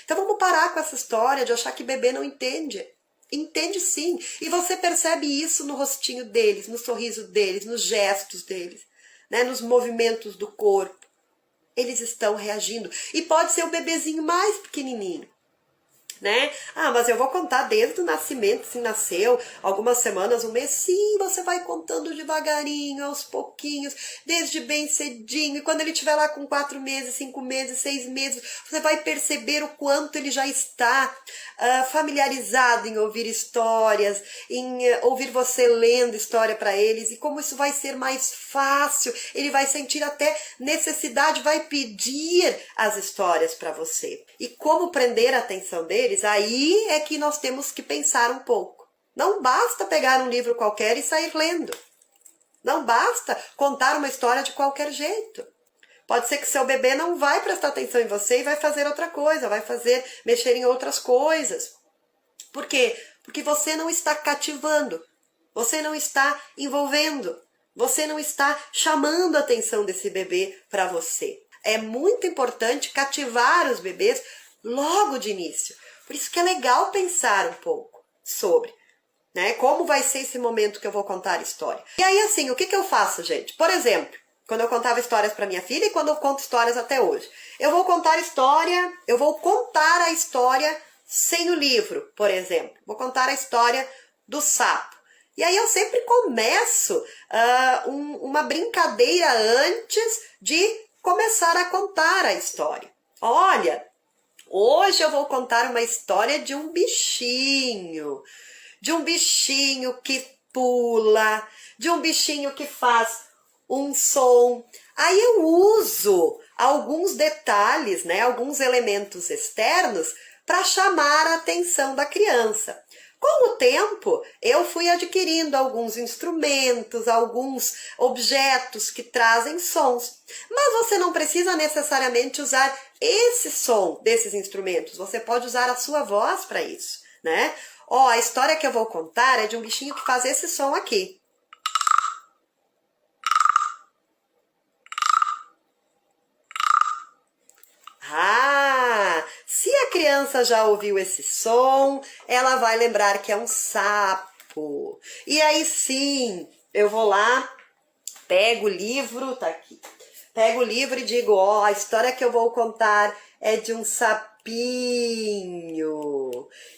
Então vamos parar com essa história de achar que bebê não entende. Entende sim. E você percebe isso no rostinho deles, no sorriso deles, nos gestos deles, né? Nos movimentos do corpo. Eles estão reagindo. E pode ser o bebezinho mais pequenininho, né? Ah, mas eu vou contar desde o nascimento, se nasceu, algumas semanas, um mês. Sim, você vai contando devagarinho, aos pouquinhos, desde bem cedinho. E quando ele estiver lá com 4 meses, 5 meses, 6 meses, você vai perceber o quanto ele já está familiarizado em ouvir histórias, em ouvir você lendo história para eles, e como isso vai ser mais fácil. Ele vai sentir até necessidade, vai pedir as histórias para você. E como prender a atenção deles, aí é que nós temos que pensar um pouco. Não basta pegar um livro qualquer e sair lendo. Não basta contar uma história de qualquer jeito. Pode ser que seu bebê não vai prestar atenção em você e vai fazer outra coisa, vai mexer em outras coisas. Por quê? Porque você não está cativando, você não está envolvendo, você não está chamando a atenção desse bebê para você. É muito importante cativar os bebês logo de início. Por isso que é legal pensar um pouco sobre, né, como vai ser esse momento que eu vou contar a história. E aí assim, o que eu faço, gente? Por exemplo, quando eu contava histórias para minha filha e quando eu conto histórias até hoje. Eu vou contar a história sem o livro, por exemplo. Vou contar a história do sapo. E aí eu sempre começo uma brincadeira antes de começar a contar a história. Olha, hoje eu vou contar uma história de um bichinho que pula, de um bichinho que faz um som. Aí eu uso alguns detalhes, né, alguns elementos externos para chamar a atenção da criança. Com o tempo, eu fui adquirindo alguns instrumentos, alguns objetos que trazem sons. Mas você não precisa necessariamente usar esse som desses instrumentos. Você pode usar a sua voz para isso, né? Ó, a história que eu vou contar é de um bichinho que faz esse som aqui. Se a criança já ouviu esse som, ela vai lembrar que é um sapo. E aí sim, eu vou lá, pego o livro, tá aqui. Pego o livro e digo, ó, a história que eu vou contar é de um sapinho.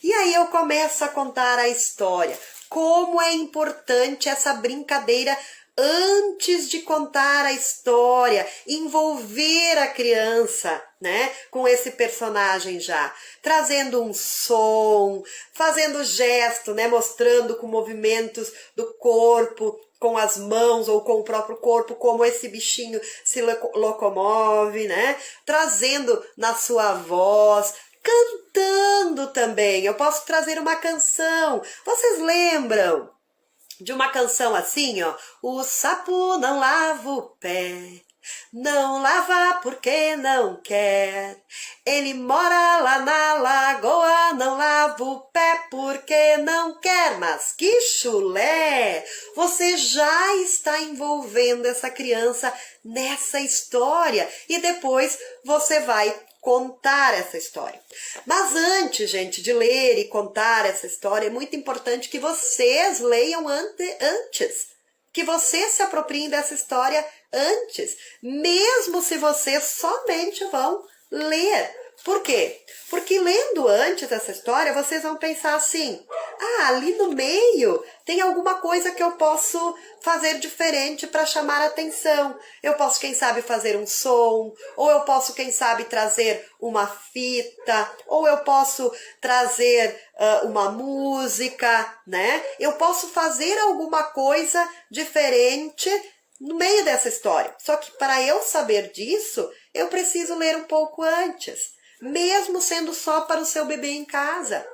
E aí eu começo a contar a história. Como é importante essa brincadeira antes de contar a história, envolver a criança, né, com esse personagem já, trazendo um som, fazendo gesto, né, mostrando com movimentos do corpo, com as mãos ou com o próprio corpo, como esse bichinho se locomove, né, trazendo na sua voz, cantando também. Eu posso trazer uma canção. Vocês lembram de uma canção assim, ó? O sapo não lava o pé, não lava porque não quer. Ele mora lá na lagoa, não lava o pé porque não quer. Mas que chulé! Você já está envolvendo essa criança nessa história e depois você vai contar essa história. Mas antes, gente, de ler e contar essa história, é muito importante que vocês leiam antes, que vocês se apropriem dessa história antes, mesmo se vocês somente vão ler. Por quê? Porque lendo antes essa história, vocês vão pensar assim, ali no meio tem alguma coisa que eu posso fazer diferente para chamar a atenção. Eu posso, quem sabe, fazer um som, ou eu posso, quem sabe, trazer uma fita, ou eu posso trazer uma música, né? Eu posso fazer alguma coisa diferente no meio dessa história. Só que para eu saber disso, eu preciso ler um pouco antes, mesmo sendo só para o seu bebê em casa.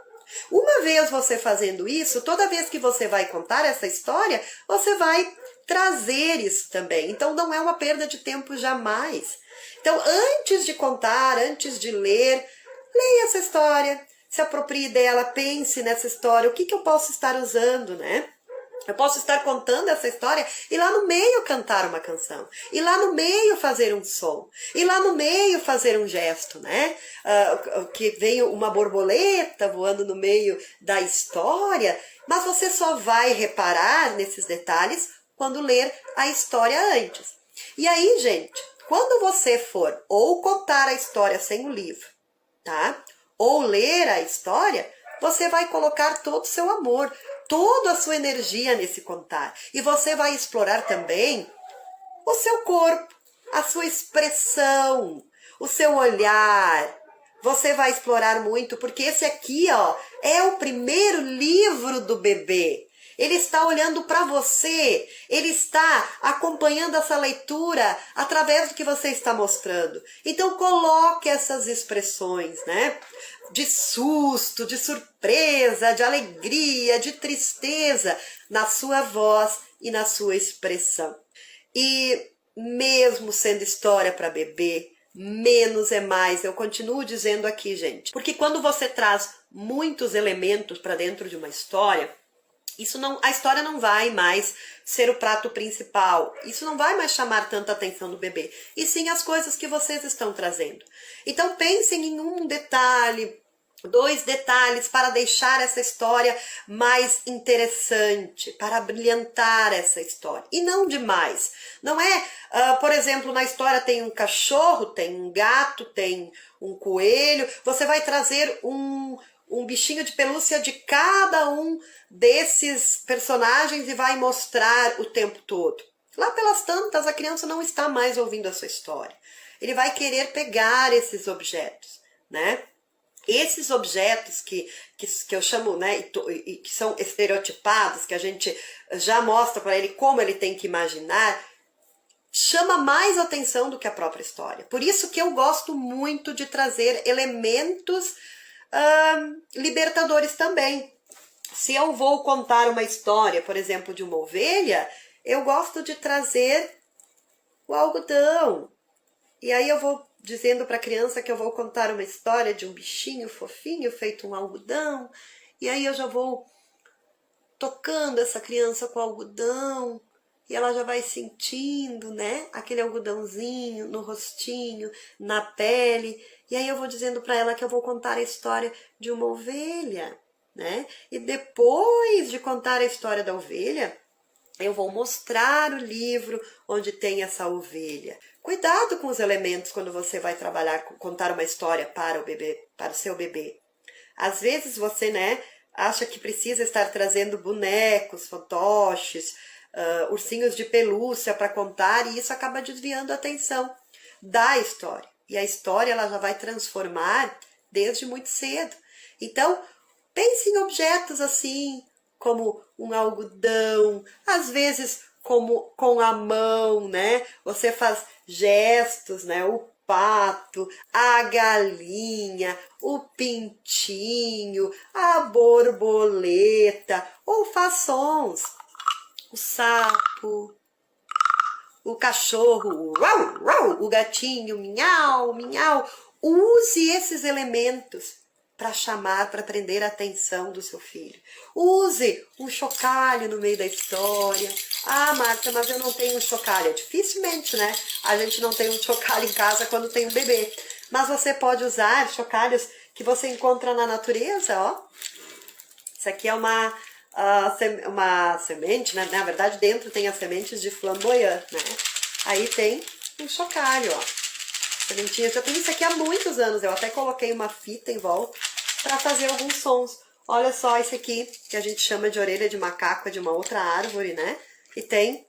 Uma vez você fazendo isso, toda vez que você vai contar essa história, você vai trazer isso também. Então não é uma perda de tempo jamais. Então antes de contar, antes de ler, leia essa história, se aproprie dela, pense nessa história, o que eu posso estar usando, né? Eu posso estar contando essa história e lá no meio cantar uma canção, e lá no meio fazer um som, e lá no meio fazer um gesto, né? Que veio uma borboleta voando no meio da história, mas você só vai reparar nesses detalhes quando ler a história antes. E aí, gente, quando você for ou contar a história sem o livro, tá? Ou ler a história, você vai colocar todo o seu amor, toda a sua energia nesse contar. E você vai explorar também o seu corpo, a sua expressão, o seu olhar. Você vai explorar muito, porque esse aqui, ó, é o primeiro livro do bebê. Ele está olhando para você, ele está acompanhando essa leitura através do que você está mostrando. Então coloque essas expressões, né? De susto, de surpresa, de alegria, de tristeza na sua voz e na sua expressão. E mesmo sendo história para bebê, menos é mais. Eu continuo dizendo aqui, gente, porque quando você traz muitos elementos para dentro de uma história, a história não vai mais ser o prato principal. Isso não vai mais chamar tanta atenção do bebê. E sim as coisas que vocês estão trazendo. Então pensem em um detalhe, 2 detalhes para deixar essa história mais interessante, para brilhantar essa história. E não demais. Não é, por exemplo, na história tem um cachorro, tem um gato, tem um coelho. Você vai trazer um bichinho de pelúcia de cada um desses personagens e vai mostrar o tempo todo. Lá pelas tantas, a criança não está mais ouvindo a sua história. Ele vai querer pegar esses objetos, né? Esses objetos que eu chamo, né, e que são estereotipados, que a gente já mostra para ele como ele tem que imaginar, chama mais atenção do que a própria história. Por isso que eu gosto muito de trazer elementos libertadores também. Se eu vou contar uma história, por exemplo, de uma ovelha, eu gosto de trazer o algodão. E aí eu vou dizendo para a criança que eu vou contar uma história de um bichinho fofinho feito um algodão. E aí eu já vou tocando essa criança com algodão. E ela já vai sentindo, né, aquele algodãozinho no rostinho, na pele. E aí eu vou dizendo para ela que eu vou contar a história de uma ovelha, né? E depois de contar a história da ovelha, eu vou mostrar o livro onde tem essa ovelha. Cuidado com os elementos quando você vai contar uma história para o bebê, para o seu bebê. Às vezes você, né, acha que precisa estar trazendo bonecos, fantoches, ursinhos de pelúcia para contar, e isso acaba desviando a atenção da história. E a história ela já vai transformar desde muito cedo. Então, pense em objetos assim, como um algodão, às vezes como com a mão, né? Você faz gestos, né? O pato, a galinha, o pintinho, a borboleta, ou faz sons. O sapo, o cachorro, uau, uau, o gatinho, minhau, minhau. Use esses elementos para chamar, para prender a atenção do seu filho. Use um chocalho no meio da história. Ah, Márcia, mas eu não tenho um chocalho. Dificilmente, né? A gente não tem um chocalho em casa quando tem um bebê. Mas você pode usar chocalhos que você encontra na natureza, ó. Isso aqui é uma semente, né? Na verdade, dentro tem as sementes de flamboyant, né? Aí tem um chocalho, ó. Sementinhas. Eu tenho isso aqui há muitos anos. Eu até coloquei uma fita em volta para fazer alguns sons. Olha só esse aqui, que a gente chama de orelha de macaco, é de uma outra árvore, né? E tem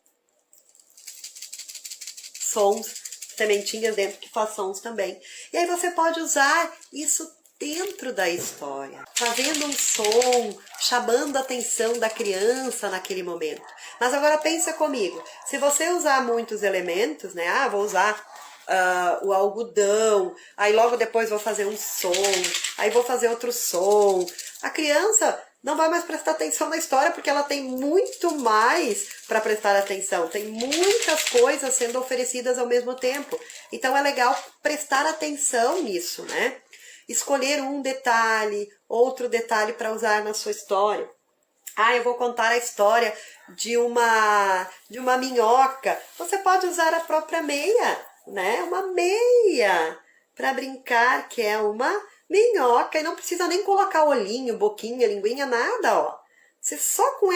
sons, sementinhas dentro que faz sons também. E aí você pode usar isso dentro da história, fazendo um som, chamando a atenção da criança naquele momento. Mas agora pensa comigo, se você usar muitos elementos, né? Ah, vou usar o algodão, aí logo depois vou fazer um som, aí vou fazer outro som. A criança não vai mais prestar atenção na história porque ela tem muito mais para prestar atenção. Tem muitas coisas sendo oferecidas ao mesmo tempo. Então é legal prestar atenção nisso, né? Escolher um detalhe, outro detalhe para usar na sua história. Ah, eu vou contar a história de uma minhoca. Você pode usar a própria meia, né? Uma meia para brincar, que é uma minhoca. E não precisa nem colocar olhinho, boquinha, linguinha, nada, ó. Você só com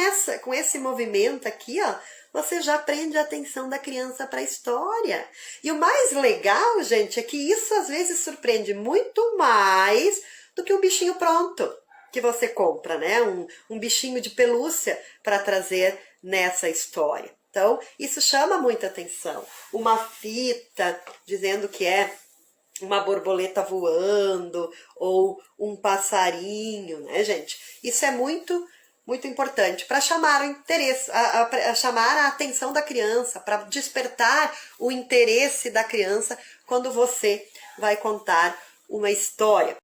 esse movimento aqui, ó, você já prende a atenção da criança para a história. E o mais legal, gente, é que isso às vezes surpreende muito mais do que um bichinho pronto que você compra, né? Um bichinho de pelúcia para trazer nessa história. Então, isso chama muita atenção. Uma fita dizendo que é uma borboleta voando ou um passarinho, né, gente? Isso é muito importante para chamar o interesse, chamar a atenção da criança, para despertar o interesse da criança quando você vai contar uma história.